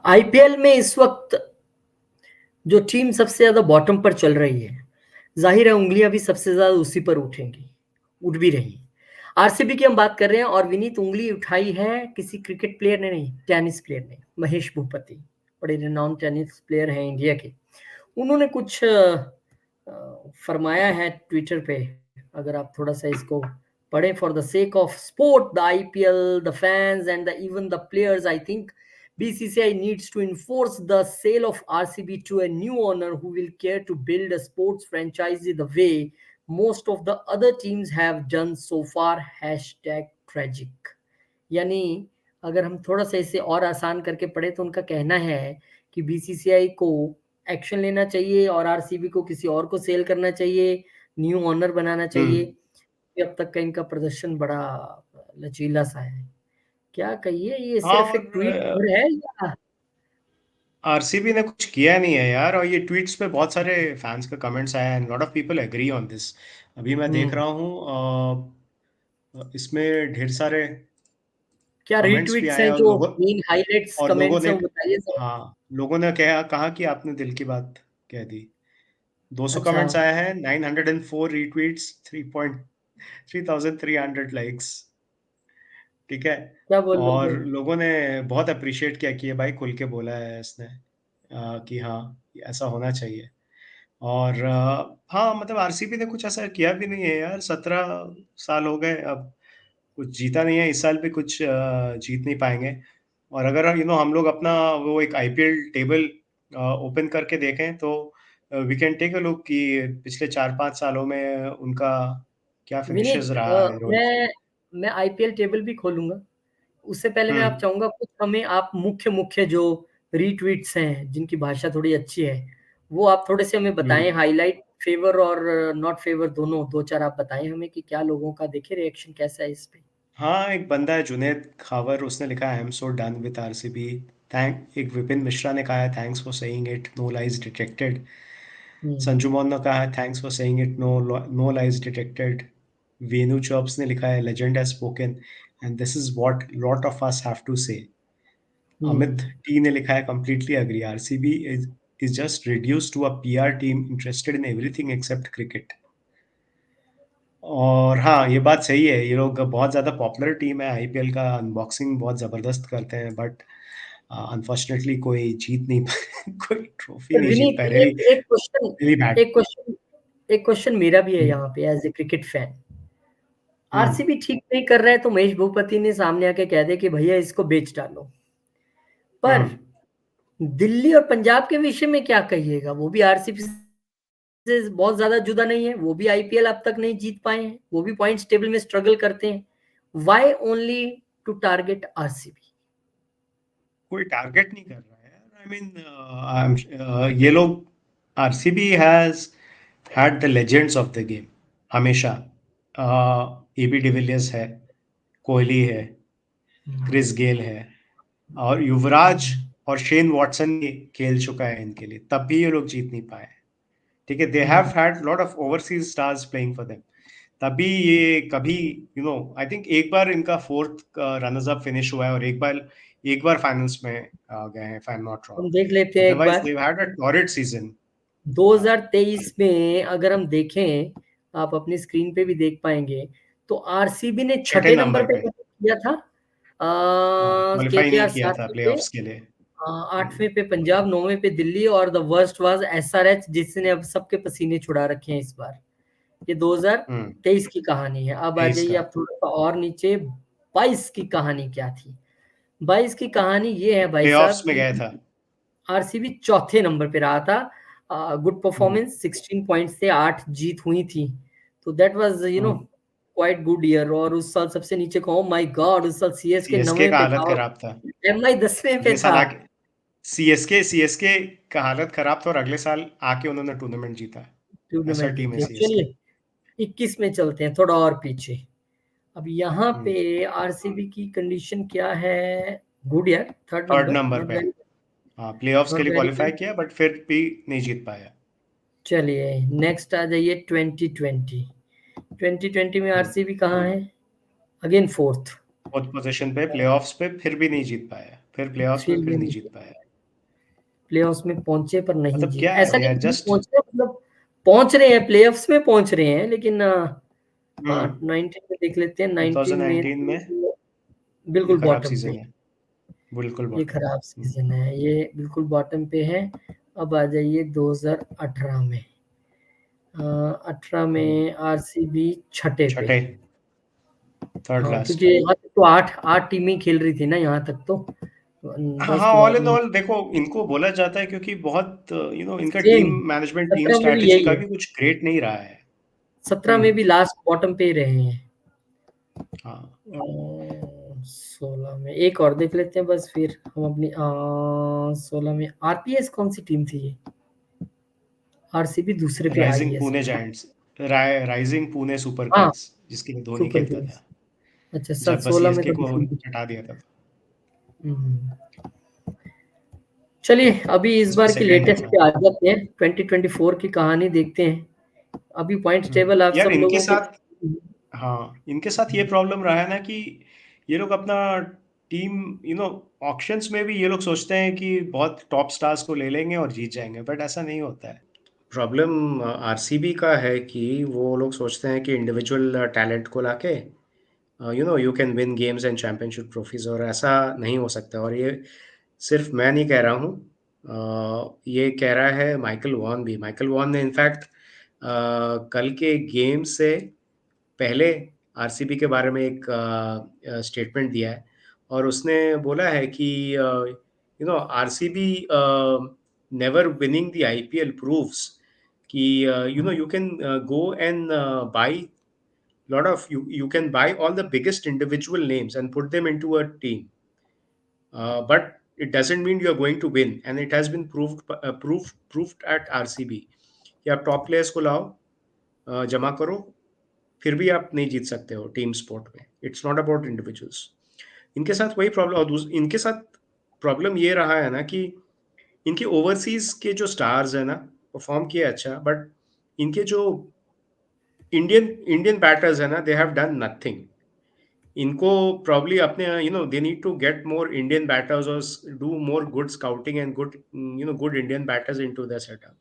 IPL में इस वक्त जो टीम सबसे ज्यादा बॉटम पर चल रही है, जाहिर है उंगलियां भी सबसे ज्यादा उसी पर उठेंगी, उठ भी रही। आरसीबी की हम बात कर रहे हैं और विनीत उंगली उठाई है किसी क्रिकेट प्लेयर ने नहीं, टेनिस प्लेयर ने, महेश भूपति, बड़े रिनाउंड टेनिस प्लेयर हैं इंडिया के। उन्होंने कुछ फरमाया है ट्विटर पे, अगर आप थोड़ा सा इसको पढ़ें। For the sake of sport, the IPL, the fans and the even the players, I think BCCI needs to enforce the sale of RCB to a new owner who will care to build a sports franchise the way most of the other teams have done so far. #tragic। यानी अगर हम थोड़ा सा इसे और आसान करके पढ़े तो उनका कहना है कि बीसीसीआई को एक्शन लेना चाहिए और आरसीबी को किसी और को सेल करना चाहिए, न्यू ओनर बनाना चाहिए। अब तक का इनका प्रदर्शन बड़ा लचीला सा है। क्या कहिए, ये सिर्फ एक ट्वीट और है या आरसीबी ने कुछ किया नहीं है यार, और ये ट्वीट्स पे बहुत सारे फैंस का कमेंट्स आए हैं, lot of people agree on this. अभी मैं देख हम्म रहा हूँ इसमें ढेर सारे क्या कमेंट्स भी रीट्वीट्स आए हैं, हैं, जो मेन हाइलाइट्स और लोगों कमेंट्स ने हैं, वो बताइए जरा। हाँ, लोगों ने कहा कि आपने दिल की बात कह दी। 200 अच्छा, कमेंट्स आए हैं, 904 रीट्वीट्स, 3,300 लाइक्स। ठीक है। क्या बोल रहे और थे? लोगों ने बहुत अप्रिशिएट किया कि ये भाई खुल के बोला है इसने, कि हाँ ऐसा होना चाहिए। और हाँ, मतलब आरसीबी ने कुछ ऐसा किया भी नहीं है यार, 17 साल हो गए अब, कुछ जीता नहीं है। इस साल भी कुछ जीत नहीं पाएंगे। और अगर हम लोग अपना वो एक आईपीएल टेबल ओपन करके देखें तो we can take a look कि पिछले 4-5 सालों में उनका क्या फिनिशेस विनीत, रहा है रोल। मैं आईपीएल टेबल भी खोलूंगा। उससे पहले मैं आप हम्म। चाहूंगा कुछ हमें आप मुख्य मुख्य जो रीट्वीट्स हैं जिनकी भाषा थोड़ी अच्छी है, वो आप थोड़े से हमें बताएं। हम्म। हाईलाइट, फेवर और नॉट फेवर दोनों, दो चार आप बताएं हमें कि क्या लोगों का देखे रिएक्शन कैसा है इस पे। हाँ, एक बंदा है जुनेद खावर, उसने लिखा है I am so done with RCB. Thank एक विपिन मिश्रा ने कहा है thanks for saying it, no lies detected. Hmm Sanju Mohan ने कहा है thanks for saying it, no no lies detected. Venu chops ने लिखा है legend has spoken and this is what lot of us have to say. Amit hmm T ने लिखा है completely agree, RCB is just reduced to a PR team interested in everything except cricket. और हाँ, ये बात सही है, ये लोग बहुत ज़्यादा पॉपुलर टीम है, आईपीएल का अनबॉक्सिंग बहुत ज़बरदस्त करते हैं, बट अनफॉर्चुनेटली कोई जीत नहीं कोई ट्रॉफी पर नहीं जीत विनीत, पाए। रियली एक एक क्वेश्चन रियली बैड। एक क्वेश्चन एक क्वेश्चन मेरा भी है यहाँ पे as a cricket fan. Hmm. RCB ठीक नहीं कर रहा है तो महेश भूपति ने सामने आके कह दे कि भैया इसको बेच डालो। पर हम्म। दिल्ली और पंजाब के विषय में क्या कहिएगा? वो भी आरसीबी से बहुत ज्यादा जुदा नहीं है, वो भी आईपीएल अब तक नहीं जीत पाए हैं, वो भी पॉइंट्स टेबल में स्ट्रगल करते हैं। Why only to target RCB? कोई टारगेट नहीं कर रहा है यार, आई मीन ये लोग, RCB has had the legends of the game हमेशा। एबी डिविलियर्स है, कोहली है, क्रिस गेल है, और युवराज और शेन वॉटसन भी खेल चुका है इनके लिए, तब भी ये लोग जीत नहीं पाए। ठीक है, they have had lot of overseas stars playing for them, तभी ये कभी आई थिंक एक बार इनका फोर्थ रनर्स अप फिनिश हुआ है, और एक बार फाइनल्स में गए हैं, इफ आई एम नॉट हम रॉन्ग। देख लेते हैं एक otherwise bar. They had a torrid season. 2023 में अगर हम देखें, आप अपनी स्क्रीन पे भी देख पाएंगे, तो आरसीबी ने छठे छठे नंबर नंबर पे पे किया था क्वालिफाई नहीं केकेआर, किया था 7वें पे, प्लेऑफ्स के लिए। हम्म। 8वें पे पंजाब, 9वें पे दिल्ली, और द वर्स्ट वाज एसआरएच जिसने अब सबके पसीने छुड़ा रखे हैं इस बार। ये 2023 की कहानी है। अब आ 23 जाइए का। आप थोड़ा सा और नीचे, 22 की कहानी क्या थी? 22 की कहानी ये है भाई प्लेऑफ्स साहब में कि गया था। आरसीबी चौथे नंबर पे रहा था। गुड हम्म। परफॉर्मेंस, 16 पॉइंट्स से 8 जीत हुई थी। तो that was hmm. Quite good year. और उस साल सबसे नीचे का, ओ माय गॉड, उस साल सीएसके सीएसके 9वें का पे हालत था और खराब था। एमआई 10वें पे अगले साल था। आके सीएसके का हालत खराब था, और अगले साल आके उन्होंने टूर्नामेंट जीता। ऐसा टूर्नामेंट टीम है जीती है। सीएसके। चलिए 21 में चलते हैं, थोड़ा और पीछे। अब यहाँ हम्म। पे आरसीबी की कंडीशन क्या है? गुड यार, third third number, number not पे। वेरी, हाँ, प्लेऑफ्स के नॉट लिए वेरी क्वालिफाई गुड। किया, बट फिर भी नहीं जीत पाया। चलिए नेक्स्ट आ जाइए, 2020। 2020 में हम्म। आरसीबी कहाँ है? Again fourth. फोर्थ पोजीशन पे, प्लेऑफ्स पे फिर भी नहीं जीत पाया, फिर प्लेऑफ्स में फिर फिर भी नहीं नहीं, जीत पाया। प्लेऑफ्स में पहुंचे पर नहीं मतलब जीत, क्या है ऐसा यार, नहीं नहीं जस्ट पहुंच रहे, मतलब पहुंच रहे हैं, प्लेऑफ्स में पहुंच रहे हैं, लेकिन 19 में देख लेते हैं, 19 में 2019 में तो ये बिल्कुल खराब बॉटम सीजन पे, है, बिल्कुल ये बॉटम। खराब सीजन है, ये बिल्कुल बॉटम पे है। अब आ जाइए 2018 में, 18 में आरसीबी छठे पे छठे, है। थर्ड हाँ, लास्ट। क्योंकि यहाँ तक तो आठ आठ टीमें खेल रही थी ना यहाँ तक तो, हाँ 10 हाँ, के ऑल बाद इन में ऑल देखो, इनको बोला जाता है क्योंकि बहुत इनका सेम, टीम मैनेजमेंट, टीम 17 में भी स्ट्रैटेजी यही का है, भी कुछ ग्रेट नहीं रहा है। 17 में हम्म। भी लास्ट बॉटम पे ही रहे हैं। हाँ, 16 में एक और देख लेते हैं बस, फिर हम अपनी 16 में आरपीएस कौन सी टीम थी ये, आरसीबी दूसरे पे आई राइजिंग है पुणे इसमें। जायंट्स, राइजिंग पुणे सुपर हाँ, किंग्स, जिसके लिए धोनी सुपर खेलता किंग्स, था, अच्छा सर जब बस 16 में सीएसके तो को डिफीट। हटा दिया था। चलिए अभी इस इसमें बार की सेकंड है लेटेस्ट था। पे आ जाते हैं, 2024 की कहानी देखते हैं। अभी पॉइंट्स टेबल आप यार सब इनके लोगों को, साथ, हाँ इनके साथ ये प्रॉब्लम रहा है ना कि ये लोग अपना टीम, ऑक्शंस में भी ये लोग सोचते हैं कि बहुत टॉप स्टार्स को ले लेंगे और जीत जाएंगे, बट ऐसा नहीं होता है। प्रॉब्लम आरसीबी का है कि वो लोग सोचते हैं कि इंडिविजुअल टैलेंट को लाके you can win games and championship trophies, और ऐसा नहीं हो सकता। और ये सिर्फ मैं नहीं कह रहा हूँ, ये कह रहा है माइकल वॉन भी। माइकल वॉन ने इनफैक्ट कल के गेम से पहले आरसीबी के बारे में एक स्टेटमेंट दिया है, और उसने बोला है कि RCB never winning the IPL proves कि you can go and buy lot of you can buy all the biggest individual names and put them into a team, but it doesn't mean you are going to win, and it has been proved at RCB कि आप top players को लाओ, जमा करो, फिर भी आप नहीं जीत सकते हो टीम स्पोर्ट में। It's not about individuals. इनके साथ वही प्रॉब्लम, और इनके साथ प्रॉब्लम ये रहा है ना कि इनके ओवरसीज के जो स्टार्स है ना, परफॉर्म किए अच्छा, बट इनके जो इंडियन इंडियन बैटर्स है ना, दे हैव डन नथिंग। इनको प्रॉब्ली अपने they need to get more Indian batters और do more good scouting and good good Indian batters into the setup.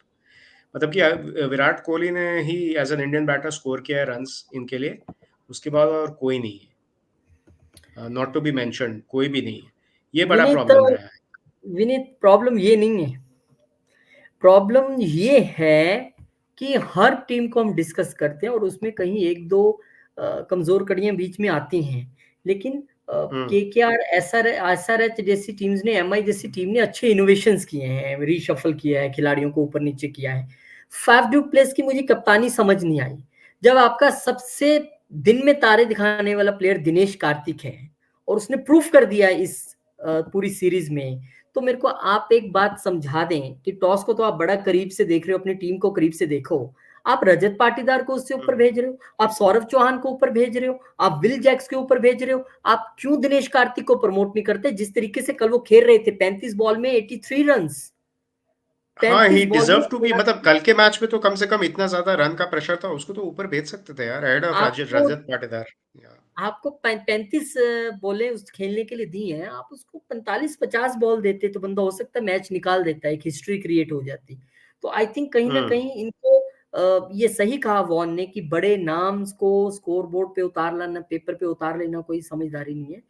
मतलब कि विराट कोहली ने ही as an Indian batter score किया है रन्स इनके लिए, उसके बाद और कोई नहीं है, नॉट टू बी मेंशन, कोई भी नहीं है। ये बड़ा विनीत प्रॉब्लम रहा है। विनीत प्रॉब्लम ये नहीं है, प्रॉब्लम ये है कि हर टीम को हम डिस्कस करते हैं और उसमें कहीं एक दो कमजोर कड़ियां बीच में आती हैं, लेकिन हम्म। केकेआर, एसआरएच जैसी टीम्स ने, एमआई जैसी टीम ने अच्छे इनोवेशंस किए हैं, रीशफल किया है, खिलाड़ियों को ऊपर नीचे किया है। फाफ डू प्लेस की मुझे कप्तानी समझ नहीं आई, जब आपका सबसे दिन में तारे दिखाने वाला प्लेयर दिनेश कार्तिक है और उसने प्रूफ कर दिया इस पूरी सीरीज में, तो मेरे को आप एक बात समझा दें कि टॉस को तो आप बड़ा करीब से देख रहे हो, अपनी टीम को करीब से देखो। आप रजत पाटीदार को उससे ऊपर भेज रहे हो, आप सौरभ चौहान को ऊपर भेज रहे हो, आप विल जैक्स के ऊपर भेज रहे हो, आप क्यों दिनेश कार्तिक को प्रमोट नहीं करते? जिस तरीके से कल वो खेल रहे थे, 35 बॉल में 83 रन, हाँ, 35 ही बॉल में। डिजर्व टू बी, मतलब कल के मैच में तो कम से कम इतना ज्यादा रन का प्रेशर था, उसको तो ऊपर भेज सकते थे यार, हेड ऑफ आपको रजत पाटीदार। आपको 35 बॉलें उस खेलने के लिए दी हैं, आप उसको 45-50 बॉल देते तो बंदा हो सकता है मैच निकाल देता है, एक हिस्ट्री क्रिएट हो जाती। तो आई थिंक कहीं ना हम्म। कहीं इनको ये सही कहा वॉन ने कि बड़े नाम्स को स्कोर बोर्ड पे उतार लाना, पेपर पे उतार लेना कोई समझदारी नहीं है,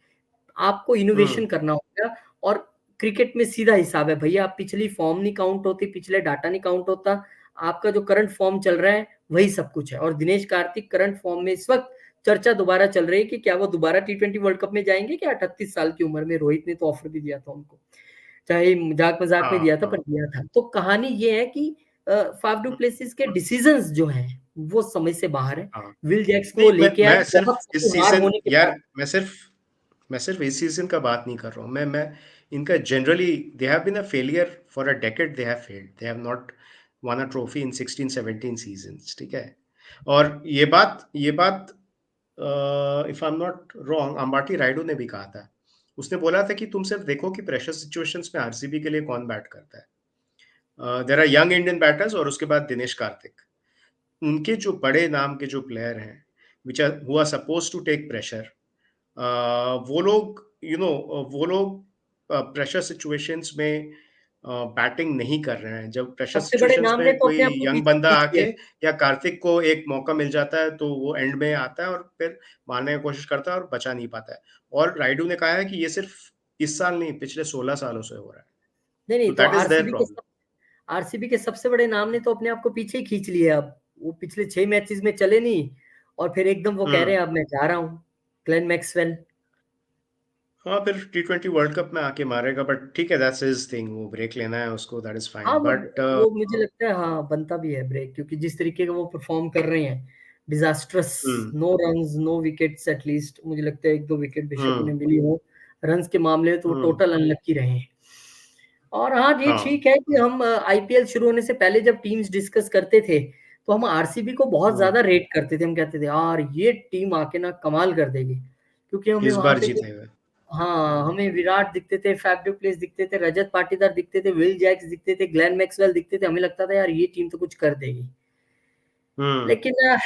आपको इनोवेशन हम्म। करना होगा। और क्रिकेट में सीधा हिसाब है भैया, आप पिछली फॉर्म नहीं काउंट होती, पिछले डाटा नहीं काउंट होता, आपका जो करंट फॉर्म चल रहा है वही सब कुछ है। और दिनेश कार्तिक करंट फॉर्म में इस वक्त चर्चा दोबारा चल रही है कि क्या वो दोबारा T20 वर्ल्ड कप में जाएंगे क्या, 38 साल की उम्र में, रोहित ने तो ऑफर भी दिया था उनको, चाहे मजाक मजाक में हाँ दिया था पर हाँ। दिया था। तो कहानी ये है कि फाफ डू प्लेसिस के डिसीजंस जो हैं वो समझ से बाहर है। हाँ। विल जैक्स को नहीं, लेके आए मैं सिर्फ बहुत इस हार सीजन होने के यार, बाद। मैं सिर्फ इस सीजन का बात नहीं कर रहा हूँ। मैं इनका generally, they have been a failure for a decade, they have failed, they have not won a trophy in 16-17 seasons, ठीक है। और ये बात if I am not wrong, Ambati Rayudu ने भी कहा था। उसने बोला था कि तुम सिर्फ देखो कि प्रेशर सिचुएशंस में आरसीबी के लिए कौन बैट करता है। There are young Indian batters, और उसके बाद दिनेश कार्तिक, उनके जो बड़े नाम के जो प्लेयर हैं, which are who are suppose to take pressure, वो लोग वो लोग प्रेशर सिचुएशंस में बैटिंग नहीं कर रहे हैं। जब प्रेशर सबसे बड़े सिचुएशंस नाम ने में तो कोई अपने आप को यंग पीछे बंदा खींच लिया। आके या कार्तिक को एक मौका मिल जाता है तो वो एंड में आता है और फिर मारने की कोशिश करता है और बचा नहीं पाता है। और राइडू ने कहा है कि ये सिर्फ इस साल नहीं, पिछले 16 सालों से हो रहा है। नहीं, नहीं, तो तो that is their problem. RCB के सबसे बड़े नाम ने तो अपने आप को पीछे ही खींच लिया अब। वो पिछले 6 मैचेस में चले नहीं और फिर एकदम वो कह रहे हम्म। हैं अब मैं जा रहा हूँ। Glenn Maxwell. हाँ, फिर T20 वर्ल्ड कप में आके मारेगा, बट ठीक है, दैट्स हिज थिंग, वो ब्रेक लेना है उसको, दैट इज हाँ, फाइन, बट वो मुझे लगता है हाँ बनता भी है ब्रेक, क्योंकि जिस तरीके का वो परफॉर्म कर रहे हैं, disastrous. Hmm. No runs, no wickets, at least मुझे लगता है 1-2 विकेट बेशक हम्म। उन्हें मिली हो। रन्स के मामले में तो वो हम्म। टोटल अनलक्की रहे हैं। और हाँ, ये हाँ। ठीक है कि हम आईपीएल शुरू होने से पहले जब टीम्स डिस्कस करते थे, तो हम आरसीबी को बहुत हम्म। ज्यादा रेट करते थे। हम कहते थे यार ये टीम आके ना कमाल कर देगी, क्योंकि हमें इस वहां बार पे जीते हुए। हाँ, हमें विराट दिखते थे, फैफ डू प्लेस दिखते थे, रजत पाटीदार दिखते थे, विल जैक्स दिखते थे, ग्लेन मैक्सवेल दिखते थे। हमें लगता था यार ये टीम तो कुछ कर देगी। हम्म। लेकिन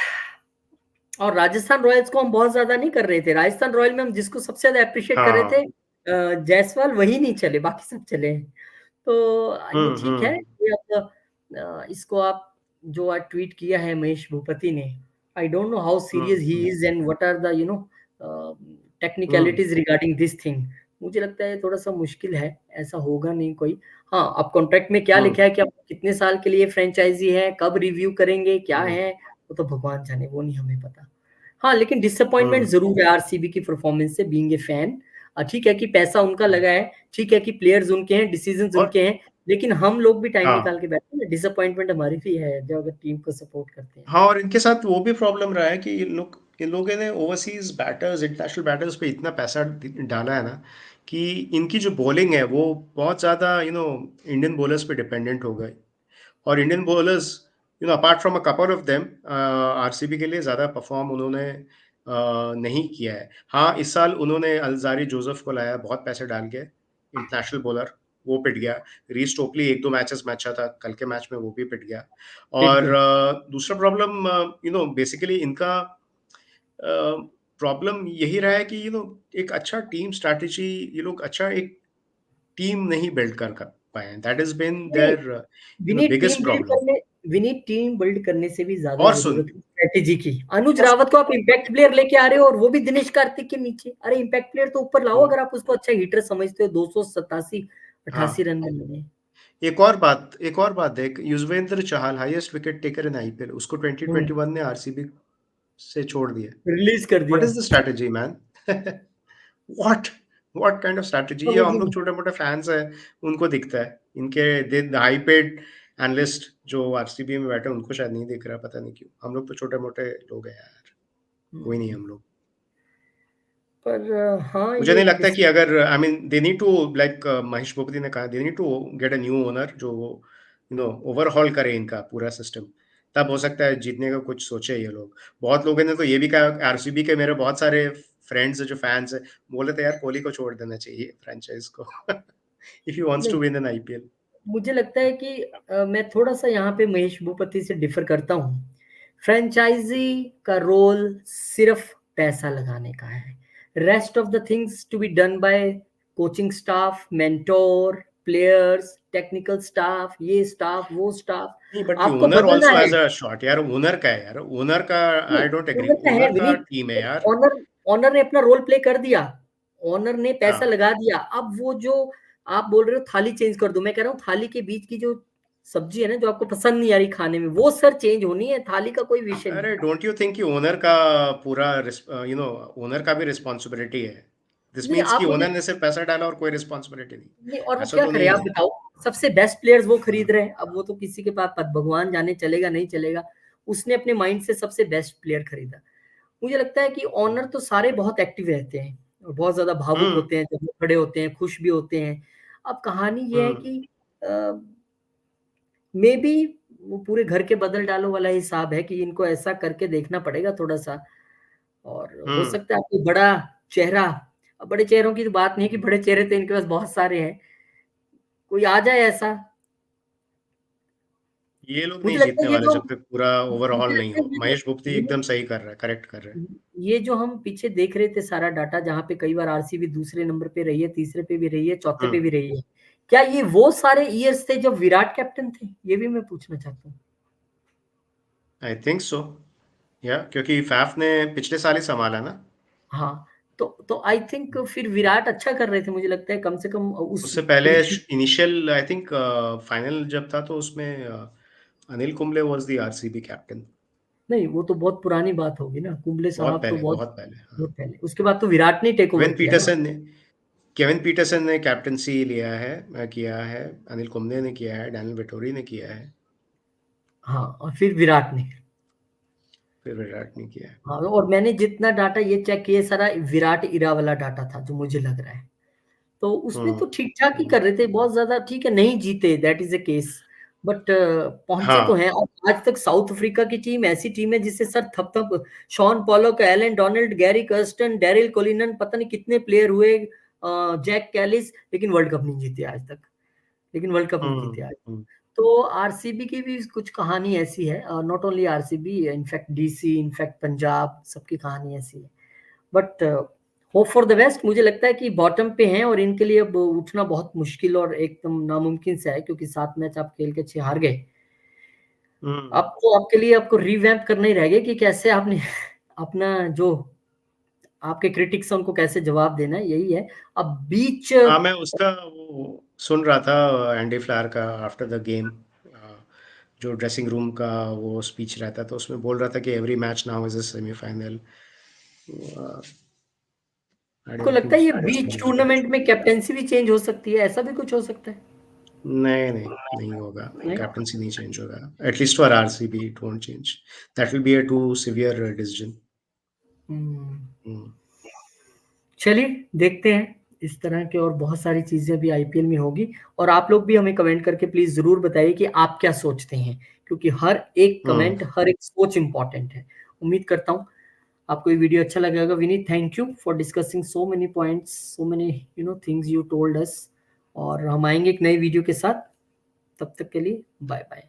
और राजस्थान रॉयल्स को हम बहुत ज्यादा नहीं कर रहे थे। राजस्थान रॉयल में हम जिसको सबसे ज्यादा अप्रिशिएट कर रहे थे, हाँ। जायसवाल, वही नहीं चले, बाकी सब चले हैं। तो ये हम्म। ठीक है हम्म। कि अब इसको आप जो आज ट्वीट किया है महेश भूपति ने, I don't know how serious he hmm. Is and what are the hmm. Technicalities regarding this thing. मुझे लगता है थोड़ा सा मुश्किल है, ऐसा होगा नहीं कोई। हाँ, अब कॉन्ट्रैक्ट में क्या हम्म। लिखा है कि अब कितने साल के लिए फ्रेंचाइजी है, कब रिव्यू करेंगे, क्या हम्म। है, वो तो भगवान जाने, वो नहीं हमें पता। हाँ, लेकिन डिसअपॉइंटमेंट हम्म। जरूर है आरसीबी की परफॉर्मेंस से, बीइंग ए फैन। ठीक है कि पैसा उनका लगा है, ठीक है कि प्लेयर्स उनके हैं, डिसीजंस और उनके हैं, लेकिन हम लोग भी टाइम हाँ। निकाल के बैठते हैं। डिसअपॉइंटमेंट हमारी भी है जो अगर टीम को सपोर्ट करते हैं। हाँ, और इनके साथ वो भी प्रॉब्लम रहा है कि इन लोगों ने ओवरसीज बैटर्स, इंटरनेशनल बैटर्स पे इतना पैसा डाला है ना, कि इनकी जो बॉलिंग है वो बहुत ज़्यादा इंडियन बॉलर्स पे डिपेंडेंट हो गई। और Indian bowlers, apart from a couple of them, RCB के लिए ज़्यादा परफॉर्म उन्होंने नहीं किया है। हाँ, इस साल उन्होंने अल्जारी जोसेफ को लाया बहुत पैसे डाल के, इंटरनेशनल बॉलर, वो पिट गया। रीस टोपली 1-2 मैचेस में अच्छा था, कल के मैच में वो भी पिट गया। पिट और गया। दूसरा प्रॉब्लम, बेसिकली इनका प्रॉब्लम यही रहा है कि एक अच्छा टीम स्ट्रैटेजी, ये लोग अच्छा एक टीम नहीं बिल्ड कर पाए। दैट इज बिन नहीं, their biggest problem. Vineet team build करने से भी ज्यादा और सुन, जरूरत है स्ट्रेटेजी की। अनुज और रावत को आप इम्पैक्ट प्लेयर लेके आ रहे हो और वो भी दिनेश कार्तिक के नीचे। अरे इम्पैक्ट प्लेयर तो ऊपर लाओ सुन, अगर आप उसको अच्छा हिटर समझते हो। 287 88 हाँ, रन बनाने। एक और बात देख, Yuzvendra Chahal highest wicket taker in IPL, उसको हम्म, 2021 में आरसीबी से छोड़ दिया। रिलीज कर व्हाट दिया। Is the strategy man? What what kind of strategy? ये समझ हम ही लोग नहीं। छोटे मोटे फैंस हैं, उनको दिखता है। इनके हाई पेड एनालिस्ट जो आरसीबी में बैठे हैं, उनको शायद नहीं दिख रहा, पता नहीं क्यों। हम लोग तो छोटे मोटे लोग हैं यार, कोई नहीं हम्म, हम लोग। पर हाँ मुझे ये नहीं लगता कि अगर, I mean, they need to, like Mahesh Bhupathi ने कहा, they need to get a new owner जो ओवरहॉल करे इनका पूरा सिस्टम। तब हो सकता है जीतने का कुछ सोचे ये लोग। बहुत लोगों ने तो ये भी कहा, आरसीबी के मेरे बहुत सारे फ्रेंड्स जो फैंस हैं, बोले थे यार कोहली को छोड़ देना चाहिए फ्रेंचाइज को, इफ ही वांट्स नहीं, टू विन एन आईपीएल। मुझे लगता है कि मैं थोड़ा सा यहाँ पे महेश भूपति से डिफर करता हूँ। फ्रेंचाइजी का रोल सिर्फ पैसा लगाने का है। Rest of the things to be done by coaching staff, mentor, players, technical staff, ये स्टाफ, वो स्टाफ। नहीं, बट आपको ओनर बदलना ऑल्सो है। हैज अ शॉट यार। ओनर का है यार, ओनर का। नहीं, आई डोंट एग्री, ओनर का है ओनर का विनीत। टीम है यार। ओनर ओनर ने अपना रोल प्ले कर दिया। ओनर ने पैसा हाँ। लगा दिया। अब वो जो आप बोल रहे हो थाली चेंज कर दो, मैं कह रहा हूँ थाली के बीच की जो सब्जी है ना, जो आपको पसंद नहीं आ रही खाने में, वो सर चेंज होनी है। थाली का कोई विषय नहीं। अरे डोंट यू थिंक कि ओनर का पूरा, ओनर का भी रिस्पॉन्सिबिलिटी है? दिस नहीं, मीन्स कि आप मुझे ओनर ने सिर्फ पैसा डाला और कोई रिस्पॉन्सिबिलिटी नहीं। नहीं, और वो ऐसा क्या तो करे नहीं आप है। बताओ। सबसे बेस्ट प्लेयर्स वो खरीद रहे हैं। अब वो तो किसी के पास भगवान जाने चलेगा नहीं चलेगा। उसने अपने माइंड से सबसे बेस्ट प्लेयर खरीदा। मुझे लगता है कि ऑनर तो सारे बहुत एक्टिव रहते हैं और बहुत ज्यादा भावुक हम्म। होते हैं, जब वो खड़े होते हैं खुश भी होते हैं। अब कहानी ये है हम्म। कि मे बी वो पूरे घर के बदल डालो वाला हिसाब है कि इनको ऐसा करके देखना पड़ेगा थोड़ा सा। और हो हम्म। सकता है कोई बड़ा चेहरा। अब बड़े चेहरों की तो बात नहीं है कि बड़े चेहरे तो इनके पास बहुत सारे हैं। कोई आ जाए ऐसा। ये लोग नहीं मुझे लगता जीतने है ये वाले जो जब तक पूरा ओवरऑल मुझे नहीं लगता है हो। ये महेश भुपति जो एकदम सही कर रहा है, करेक्ट कर रहा है। ये जो हम पीछे देख रहे थे सारा डाटा, जहाँ पे कई बार आरसीबी दूसरे नंबर पे रही है, तीसरे पे भी रही है, चौथे पे हम्म। भी रही है। क्या ये वो सारे ईयर्स थे जब विराट कैप्टन थे? ये भी मैं पूछना चाहता हूँ। आई थिंक सो, या क्योंकि फैफ ने पिछले साल ही संभाला ना। हाँ, तो आई थिंक फिर विराट अच्छा कर रहे थे, मुझे लगता है कम से कम उस उससे पहले पृथ्वी। इनिशियल आई थिंक फाइनल जब था तो उसमें Anil Kumble was the RCB captain. नहीं, वो तो बहुत पुरानी बात होगी ना, कुंबले बहुत साहब तो पहले, बहुत बहुत पहले, हाँ। बहुत पहले, उसके बाद तो विराट ने टेक ओवर केविन किया ना। पीटरसन ने केविन पीटरसन ने कैप्टनसी लिया है, किया है। अनिल कुंबले ने किया है, डैनियल वेटोरी ने किया है, हाँ, और फिर विराट ने। फिर विराट ने किया है। हाँ, और मैंने जितना डाटा ये चेक किया सारा विराट इरा वाला डाटा था जो मुझे लग रहा है। तो उसमें हम्म। तो ठीक ठाक ही हम्म। कर रहे थे, बहुत ज्यादा ठीक है, नहीं जीते, that is a case, but पहुंचे तो हाँ। हैं। और आज तक साउथ अफ्रीका की टीम ऐसी टीम है जिससे सर थप थप, Shaun Pollock, Allan Donald, Gary Kirsten, Daryll Cullinan, पता नहीं कितने प्लेयर हुए, जैक कैलिस, लेकिन वर्ल्ड कप नहीं जीते आज तक, लेकिन वर्ल्ड कप नहीं हम्म। जीते आज। हम्म। तो आरसीबी की भी कुछ कहानी ऐसी है, not only RCB, in fact DC, in fact Punjab, सबकी कहानी ऐसी है। But hope for the best. मुझे लगता है कि बॉटम पे हैं और इनके लिए अब उठना बहुत मुश्किल और एकदम नामुमकिन सा है, क्योंकि 7 मैच आप खेल के 6 हार गए। हम्म। अब तो आपके लिए आपको रिवैम्प करना ही रह गया कि कैसे आपने अपना जो आपके क्रिटिक्स हैं उनको कैसे जवाब देना है, यही है। अब बीच हाँ, मैं उसका वो सुन रहा था एंडी फ्लायर का आफ्टर द गेम, जो ड्रेसिंग रूम का वो स्पीच रहता था उसमें बोल रहा था कि every match now is a semifinal. I को डोंट लगता थिंक है ये दैट्स बीच गोइंग टू टूर्नामेंट में कैप्टेंसी भी चेंज हो सकती है, ऐसा भी कुछ हो सकता है? नहीं, नहीं, नहीं होगा। नहीं। कैप्टनसी नहीं चेंज होगा। At least for RCB it won't change. That will be a too severe decision. Hmm, hmm. चलिए देखते हैं, इस तरह के और बहुत सारी चीजें भी आईपीएल में होगी। और आप लोग भी हमें कमेंट करके प्लीज जरूर बताइए कि आप क्या सोचते हैं, क्योंकि हर एक हम्म। कमेंट, हर एक सोच इंपॉर्टेंट है। उम्मीद करता हूँ आपको ये वीडियो अच्छा लगा होगा। Vineet, thank you for discussing so many points, so many things you told us. और हम आएंगे एक नई वीडियो के साथ, तब तक के लिए बाय बाय।